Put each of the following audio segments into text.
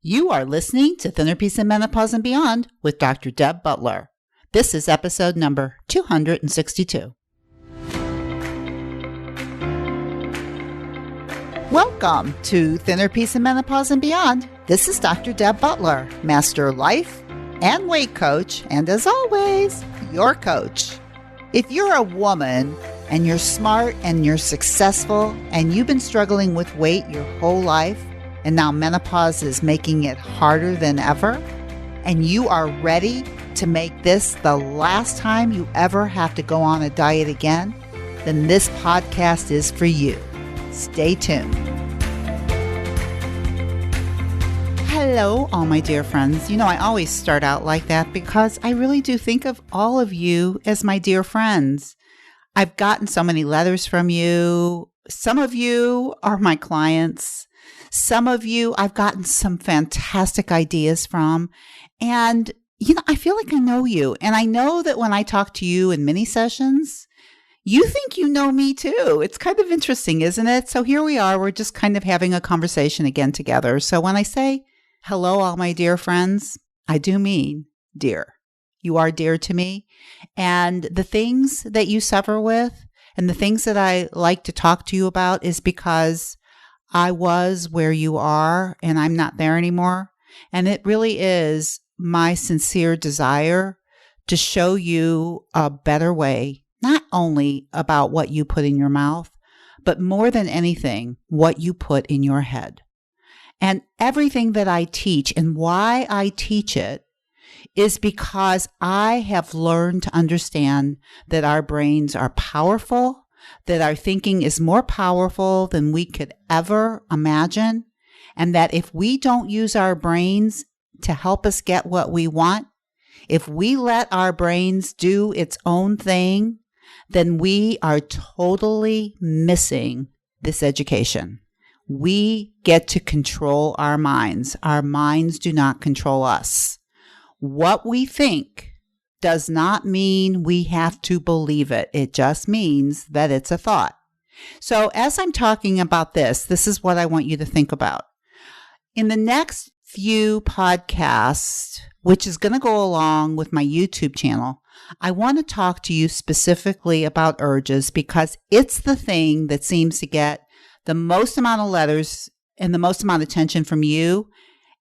You are listening to Thinner Peace and Menopause and Beyond with Dr. Deb Butler. This is episode number 262. Welcome to Thinner Peace and Menopause and Beyond. This is Dr. Deb Butler, Master Life and Weight Coach, and as always, your coach. If you're a woman and you're smart and you're successful and you've been struggling with weight your whole life, and now menopause is making it harder than ever, and you are ready to make this the last time you ever have to go on a diet again, then this podcast is for you. Stay tuned. Hello, all my dear friends. You know, I always start out like that because I really do think of all of you as my dear friends. I've gotten so many letters from you. Some of you are my clients. Some of you I've gotten some fantastic ideas from. And, you know, I feel like I know you. And I know that when I talk to you in mini sessions, you think you know me too. It's kind of interesting, isn't it? So here we are. We're just kind of having a conversation again together. So when I say, hello, all my dear friends, I do mean dear. You are dear to me. And the things that you suffer with and the things that I like to talk to you about is because I was where you are and I'm not there anymore. And it really is my sincere desire to show you a better way, not only about what you put in your mouth, but more than anything, what you put in your head. And everything that I teach and why I teach it is because I have learned to understand that our brains are powerful, that our thinking is more powerful than we could ever imagine, and that if we don't use our brains to help us get what we want, if we let our brains do its own thing, then we are totally missing this education. We get to control our minds. Our minds do not control us. What we think does not mean we have to believe it. It just means that it's a thought. So as I'm talking about this is what I want you to think about. In the next few podcasts, which is going to go along with my YouTube channel, I want to talk to you specifically about urges because it's the thing that seems to get the most amount of letters and the most amount of attention from you,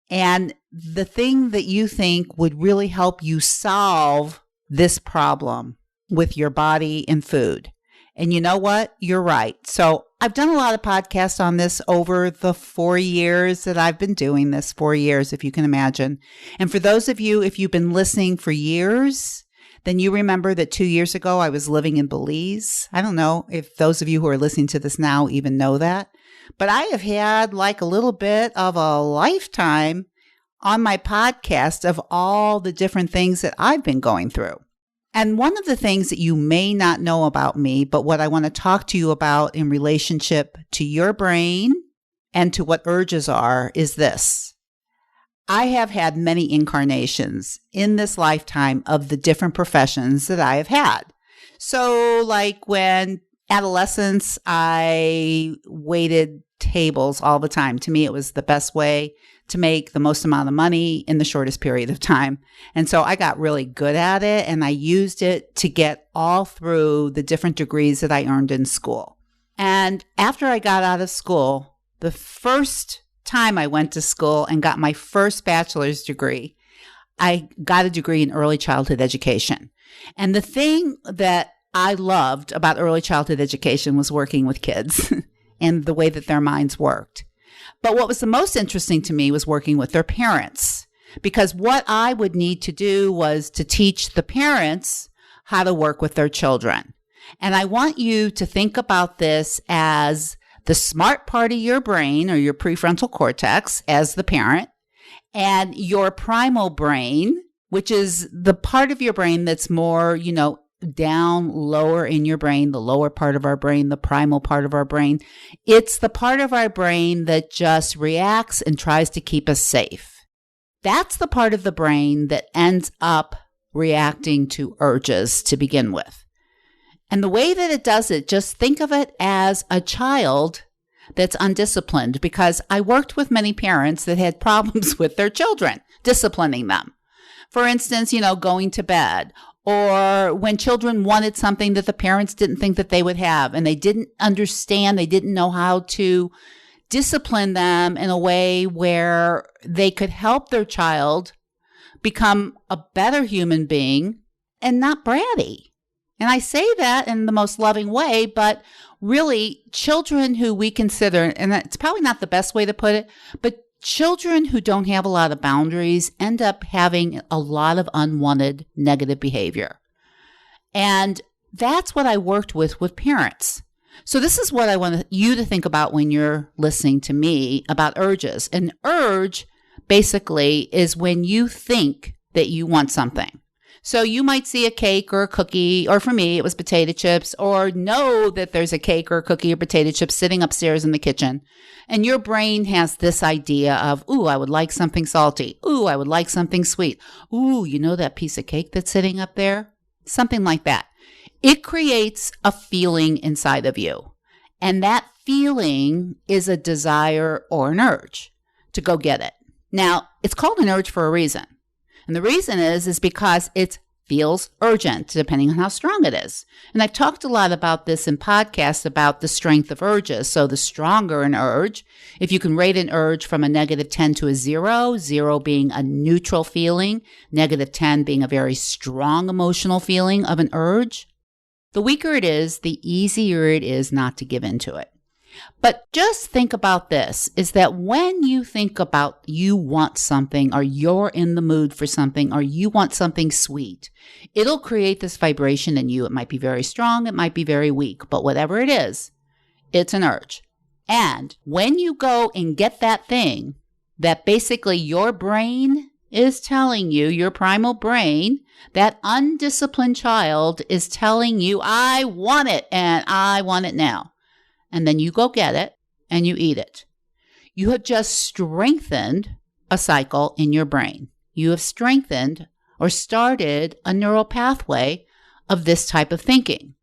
and the thing that you think would really help you solve this problem with your body and food. And you know what? You're right. So I've done a lot of podcasts on this over the 4 years that I've been doing this, 4 years, if you can imagine. And for those of you, if you've been listening for years, then you remember that 2 years ago, I was living in Belize. I don't know if those of you who are listening to this now even know that, but I have had like a little bit of a lifetime on my podcast of all the different things that I've been going through. And one of the things that you may not know about me, but what I want to talk to you about in relationship to your brain and to what urges are, is this. I have had many incarnations in this lifetime of the different professions that I have had. So like when adolescence, I waited tables all the time. To me, it was the best way to make the most amount of money in the shortest period of time. And so I got really good at it and I used it to get all through the different degrees that I earned in school. And after I got out of school, the first time I went to school and got my first bachelor's degree, I got a degree in early childhood education. And the thing that I loved about early childhood education was working with kids and the way that their minds worked. But what was the most interesting to me was working with their parents, because what I would need to do was to teach the parents how to work with their children. And I want you to think about this as the smart part of your brain or your prefrontal cortex as the parent, and your primal brain, which is the part of your brain that's more, down lower in your brain, the lower part of our brain, the primal part of our brain. It's the part of our brain that just reacts and tries to keep us safe. That's the part of the brain that ends up reacting to urges to begin with. And the way that it does it, just think of it as a child that's undisciplined, because I worked with many parents that had problems with their children, disciplining them. For instance, going to bed, or when children wanted something that the parents didn't think that they would have, and they didn't understand, they didn't know how to discipline them in a way where they could help their child become a better human being and not bratty. And I say that in the most loving way, but really children who we consider, and it's probably not the best way to put it, but children who don't have a lot of boundaries end up having a lot of unwanted negative behavior. And that's what I worked with parents. So this is what I want you to think about when you're listening to me about urges. An urge basically is when you think that you want something. So you might see a cake or a cookie, or for me, it was potato chips, or know that there's a cake or a cookie or potato chips sitting upstairs in the kitchen. And your brain has this idea of, ooh, I would like something salty. Ooh, I would like something sweet. Ooh, that piece of cake that's sitting up there? Something like that. It creates a feeling inside of you. And that feeling is a desire or an urge to go get it. Now, it's called an urge for a reason. And the reason is because it feels urgent, depending on how strong it is. And I've talked a lot about this in podcasts about the strength of urges. So the stronger an urge, if you can rate an urge from a -10 to a 0, 0 being a neutral feeling, -10 being a very strong emotional feeling of an urge, the weaker it is, the easier it is not to give into it. But just think about this, is that when you think about you want something, or you're in the mood for something, or you want something sweet, it'll create this vibration in you. It might be very strong, it might be very weak, but whatever it is, it's an urge. And when you go and get that thing that basically your brain is telling you, your primal brain, that undisciplined child is telling you, I want it, and I want it now. And then you go get it and you eat it. You have just strengthened a cycle in your brain. You have strengthened or started a neural pathway of this type of thinking.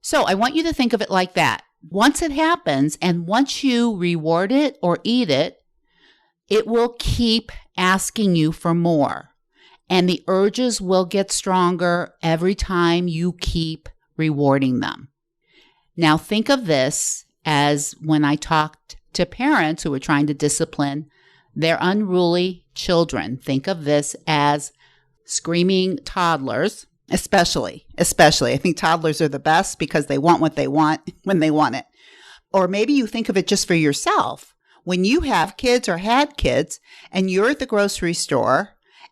So I want you to think of it like that. Once it happens, and once you reward it or eat it, it will keep asking you for more. And the urges will get stronger every time you keep rewarding them. Now think of this as when I talked to parents who were trying to discipline their unruly children. Think of this as screaming toddlers, especially. I think toddlers are the best because they want what they want when they want it. Or maybe you think of it just for yourself. When you have kids or had kids and you're at the grocery store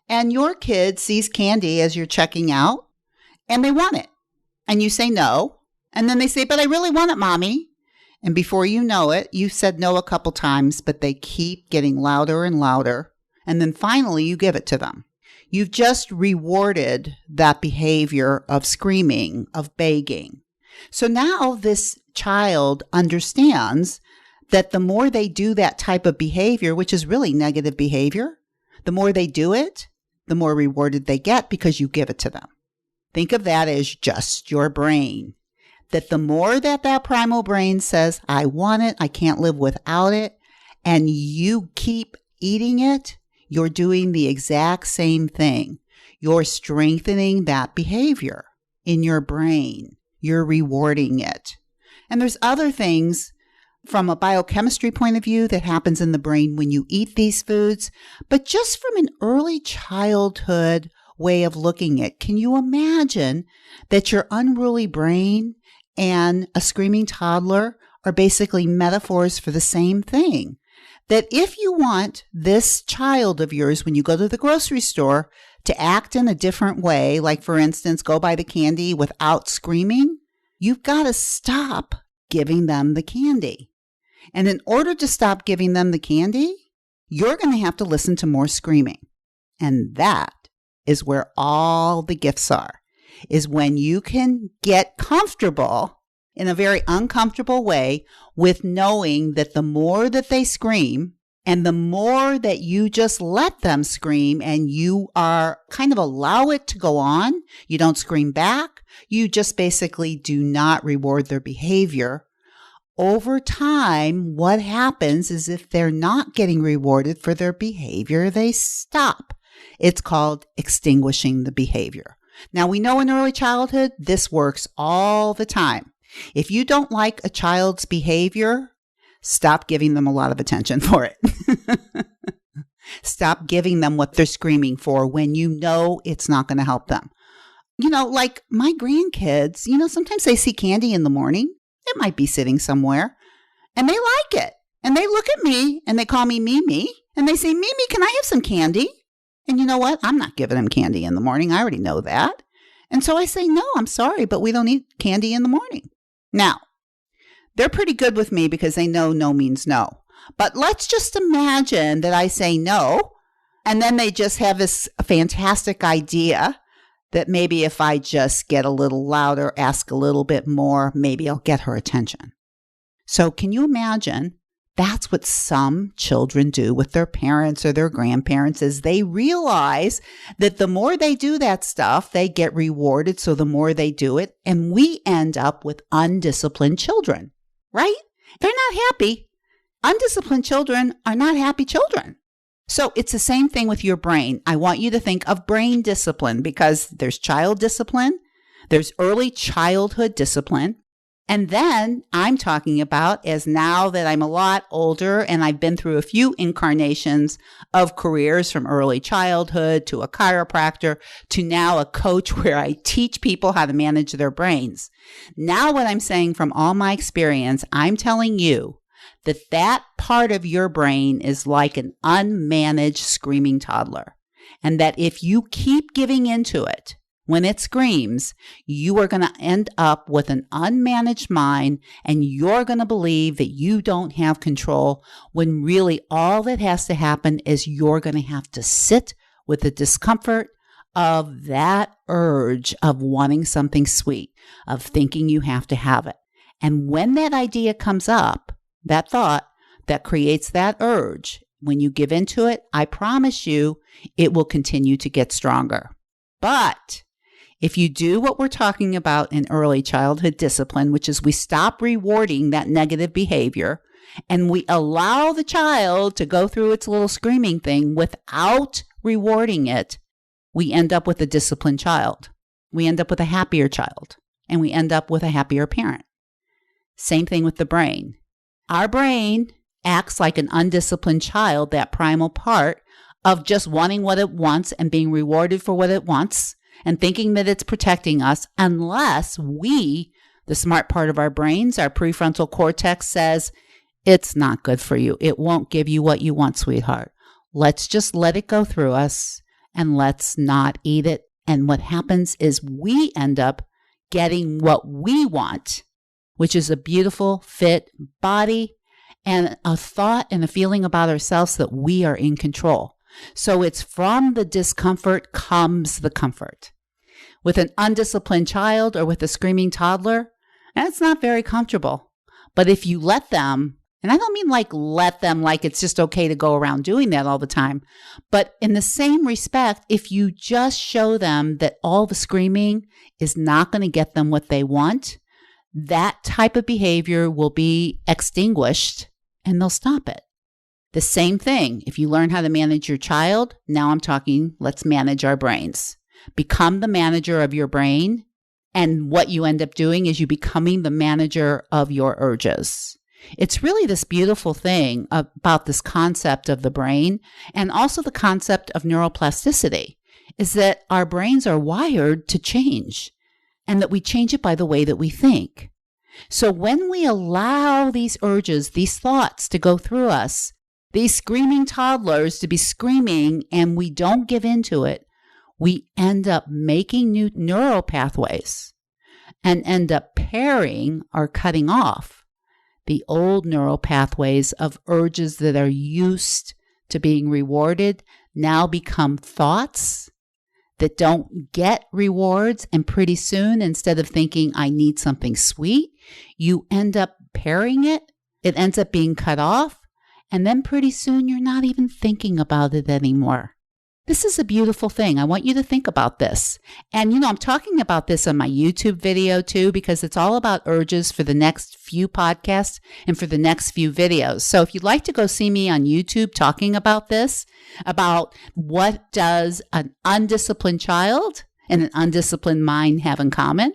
and your kid sees candy as you're checking out and they want it. And you say no. And then they say, but I really want it, Mommy. And before you know it, you said no a couple times, but they keep getting louder and louder. And then finally, you give it to them. You've just rewarded that behavior of screaming, of begging. So now this child understands that the more they do that type of behavior, which is really negative behavior, the more they do it, the more rewarded they get because you give it to them. Think of that as just your brain. That the more that primal brain says, I want it, I can't live without it, and you keep eating it, you're doing the exact same thing. You're strengthening that behavior in your brain. You're rewarding it. And there's other things from a biochemistry point of view that happens in the brain when you eat these foods, but just from an early childhood way of looking at it, can you imagine that your unruly brain and a screaming toddler are basically metaphors for the same thing? That if you want this child of yours, when you go to the grocery store, to act in a different way, like for instance, go buy the candy without screaming, you've got to stop giving them the candy. And in order to stop giving them the candy, you're going to have to listen to more screaming. And that is where all the gifts are, is when you can get comfortable in a very uncomfortable way with knowing that the more that they scream and the more that you just let them scream and you are kind of allow it to go on, you don't scream back, you just basically do not reward their behavior, over time, what happens is if they're not getting rewarded for their behavior, they stop. It's called extinguishing the behavior. Now, we know in early childhood, this works all the time. If you don't like a child's behavior, stop giving them a lot of attention for it. Stop giving them what they're screaming for when you know it's not going to help them. Like my grandkids, sometimes they see candy in the morning. It might be sitting somewhere and they like it. And they look at me and they call me Mimi and they say, Mimi, can I have some candy? And you know what? I'm not giving them candy in the morning. I already know that. And so I say, no, I'm sorry, but we don't eat candy in the morning. Now, they're pretty good with me because they know no means no. But let's just imagine that I say no, and then they just have this fantastic idea that maybe if I just get a little louder, ask a little bit more, maybe I'll get her attention. So can you imagine? That's what some children do with their parents or their grandparents is they realize that the more they do that stuff, they get rewarded. So the more they do it, and we end up with undisciplined children, right? They're not happy. Undisciplined children are not happy children. So it's the same thing with your brain. I want you to think of brain discipline because there's child discipline, there's early childhood discipline, and then I'm talking about as now that I'm a lot older and I've been through a few incarnations of careers from early childhood to a chiropractor to now a coach where I teach people how to manage their brains. Now what I'm saying from all my experience, I'm telling you that part of your brain is like an unmanaged screaming toddler. And that if you keep giving into it when it screams, you are going to end up with an unmanaged mind and you're going to believe that you don't have control when really all that has to happen is you're going to have to sit with the discomfort of that urge of wanting something sweet, of thinking you have to have it. And when that idea comes up, that thought that creates that urge, when you give into it, I promise you, it will continue to get stronger. But if you do what we're talking about in early childhood discipline, which is we stop rewarding that negative behavior and we allow the child to go through its little screaming thing without rewarding it, we end up with a disciplined child. We end up with a happier child and we end up with a happier parent. Same thing with the brain. Our brain acts like an undisciplined child, that primal part of just wanting what it wants and being rewarded for what it wants and thinking that it's protecting us unless we, the smart part of our brains, our prefrontal cortex says, it's not good for you. It won't give you what you want, sweetheart. Let's just let it go through us and let's not eat it. And what happens is we end up getting what we want, which is a beautiful, fit body and a thought and a feeling about ourselves that we are in control. So it's from the discomfort comes the comfort. With an undisciplined child or with a screaming toddler, that's not very comfortable. But if you let them, and I don't mean let them like it's just okay to go around doing that all the time, but in the same respect, if you just show them that all the screaming is not going to get them what they want, that type of behavior will be extinguished and they'll stop it. The same thing, if you learn how to manage your child, now I'm talking, let's manage our brains. Become the manager of your brain. And what you end up doing is you becoming the manager of your urges. It's really this beautiful thing about this concept of the brain and also the concept of neuroplasticity is that our brains are wired to change and that we change it by the way that we think. So when we allow these urges, these thoughts to go through us, these screaming toddlers to be screaming and we don't give into it, we end up making new neural pathways and end up pairing or cutting off the old neural pathways of urges that are used to being rewarded now become thoughts that don't get rewards. And pretty soon, instead of thinking, I need something sweet, you end up pairing it. It ends up being cut off. And then pretty soon, you're not even thinking about it anymore. This is a beautiful thing. I want you to think about this. And, I'm talking about this on my YouTube video too, because it's all about urges for the next few podcasts and for the next few videos. So if you'd like to go see me on YouTube talking about this, about what does an undisciplined child and an undisciplined mind have in common,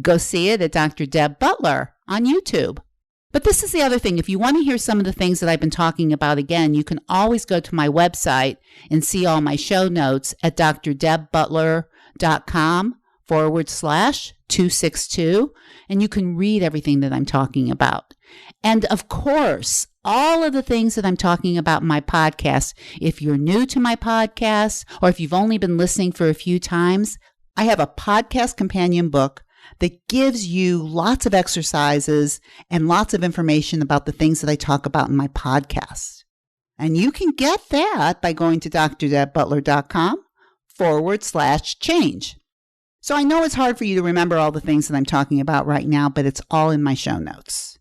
go see it at Dr. Deb Butler on YouTube. But this is the other thing. If you want to hear some of the things that I've been talking about again, you can always go to my website and see all my show notes at drdebbutler.com/262. And you can read everything that I'm talking about. And of course, all of the things that I'm talking about in my podcast, if you're new to my podcast or if you've only been listening for a few times, I have a podcast companion book that gives you lots of exercises and lots of information about the things that I talk about in my podcast. And you can get that by going to drdebbutler.com/change. So I know it's hard for you to remember all the things that I'm talking about right now, but it's all in my show notes.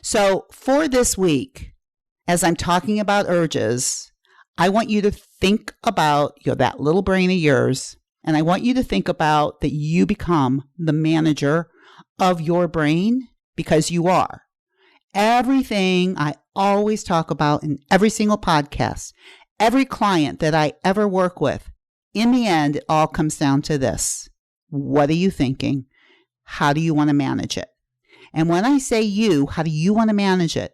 So for this week, as I'm talking about urges, I want you to think about that little brain of yours. And I want you to think about that you become the manager of your brain, because you are. Everything I always talk about in every single podcast, every client that I ever work with, in the end, it all comes down to this. What are you thinking? How do you want to manage it? And when I say you, how do you want to manage it?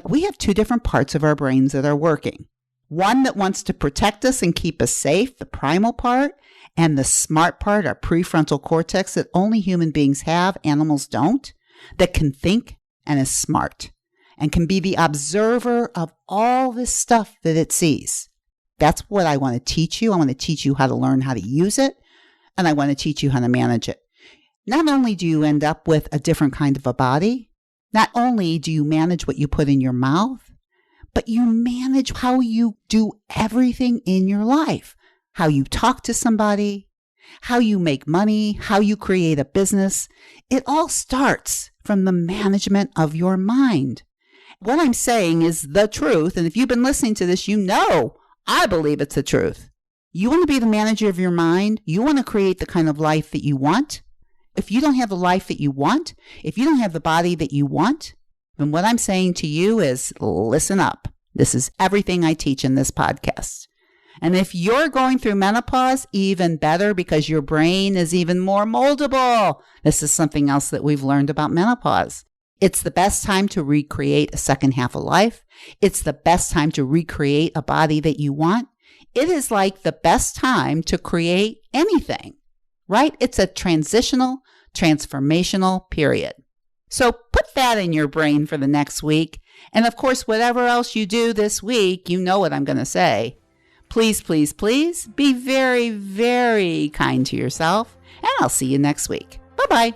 We have two different parts of our brains that are working. One that wants to protect us and keep us safe, the primal part, and the smart part, our prefrontal cortex that only human beings have, animals don't, that can think and is smart and can be the observer of all this stuff that it sees. That's what I want to teach you. I want to teach you how to learn how to use it, and I want to teach you how to manage it. Not only do you end up with a different kind of a body, not only do you manage what you put in your mouth, but you manage how you do everything in your life. How you talk to somebody, how you make money, how you create a business. It all starts from the management of your mind. What I'm saying is the truth. And if you've been listening to this, I believe it's the truth. You want to be the manager of your mind. You want to create the kind of life that you want. If you don't have the life that you want, if you don't have the body that you want, then what I'm saying to you is listen up. This is everything I teach in this podcast. And if you're going through menopause, even better, because your brain is even more moldable. This is something else that we've learned about menopause. It's the best time to recreate a second half of life. It's the best time to recreate a body that you want. It is like the best time to create anything, right? It's a transformational period. So put that in your brain for the next week. And of course, whatever else you do this week, you know what I'm going to say. Please, please, please be very, very kind to yourself, and I'll see you next week. Bye-bye.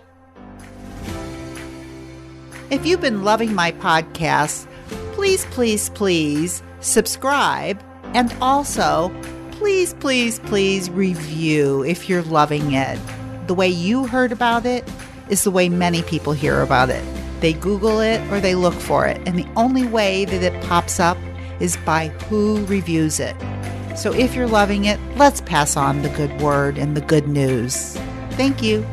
If you've been loving my podcast, please, please, please subscribe, and also please, please, please review if you're loving it. The way you heard about it is the way many people hear about it. They Google it or they look for it, and the only way that it pops up is by who reviews it. So if you're loving it, let's pass on the good word and the good news. Thank you.